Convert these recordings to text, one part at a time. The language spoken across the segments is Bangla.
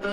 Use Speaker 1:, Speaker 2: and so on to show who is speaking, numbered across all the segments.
Speaker 1: আমি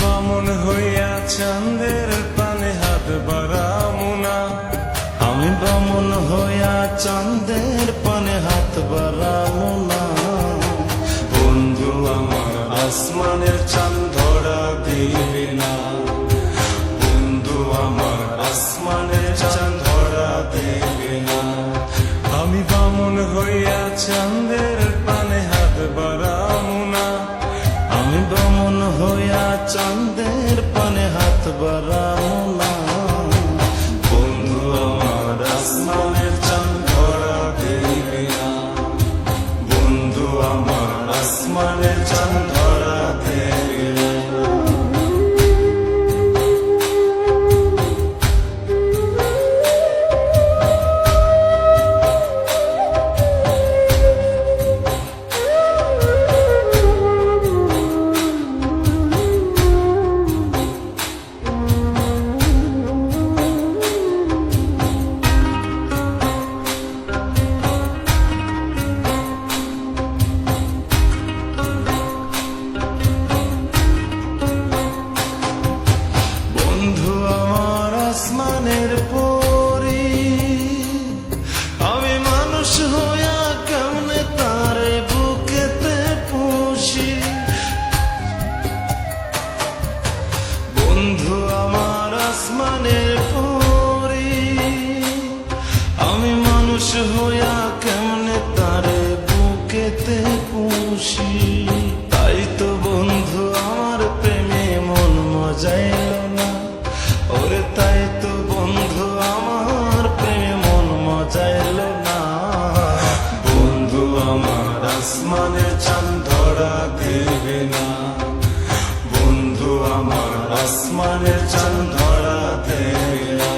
Speaker 1: বামন হইয়া চাঁদের পানে হাত বাড়ামু না,
Speaker 2: আমি বামন হইয়া চাঁদের পানে হাত বাড়ামু না।
Speaker 1: বন্ধু আমার আসমানের চাঁদ ধরা দিবে না, বন্ধু আমার আসমানের চাঁদ ধরা দিবে না। আমি বামন হইয়া চাঁদের পানে হাত বাড়ামু না,
Speaker 2: আমি বামন হইয়া চাঁদের পানে হাত বাড়ামু না।
Speaker 1: বন্ধু আমার আসমানের চাঁদ ধরা দিবে না, বন্ধু আমার আসমানের চাঁদ ধরা দিবে না।
Speaker 2: বন্ধু আমার আসমানের পরি, আমি মানুষ হইয়া কেমনে তারে বুকেতে পুষি। বন্ধু আমার আসমানের পরি, আমি মানুষ হইয়া কেমনে তারে বুকেতে পুষি। তাই তো বন্ধু আমার প্রেমে মন মজাইল না, ওরে তাই তো বন্ধু আমার প্রেমে মন মজাইল না।
Speaker 1: বন্ধু আমার আসমানের চাঁদ ধরা দিবে না, বন্ধু আমার আসমানের চাঁদ ধরা দেবে না।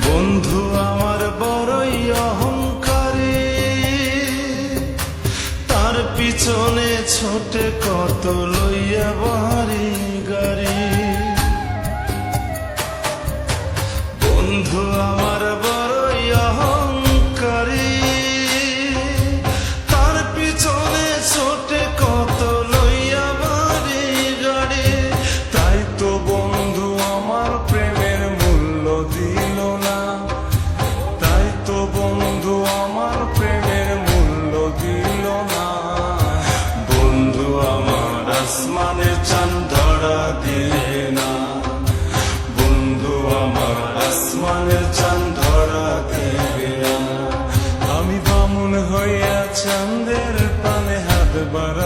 Speaker 2: বন্ধু আমার বড়ই অহংকারী, তার পিছনে ছোটে কত লইয়া বাড়ি গাড়ি। বন্ধু আমার বড়ই অহংকারী, তার পিছনে ছোটে কত লইয়া বাড়ি গাড়ি।
Speaker 1: তাই তো বন্ধু আমার প্রেমের মূল্য দিল না, তাই তো বন্ধু আমার প্রেমের মূল্য দিল না। বন্ধু আমার আসমানের চাঁদ ধরা দিবে না, বন্ধু আমার আসমানের চাঁদ ধরা দিবে না। আমি বামুন হইয়া চাঁদের পানে হাত বাড়া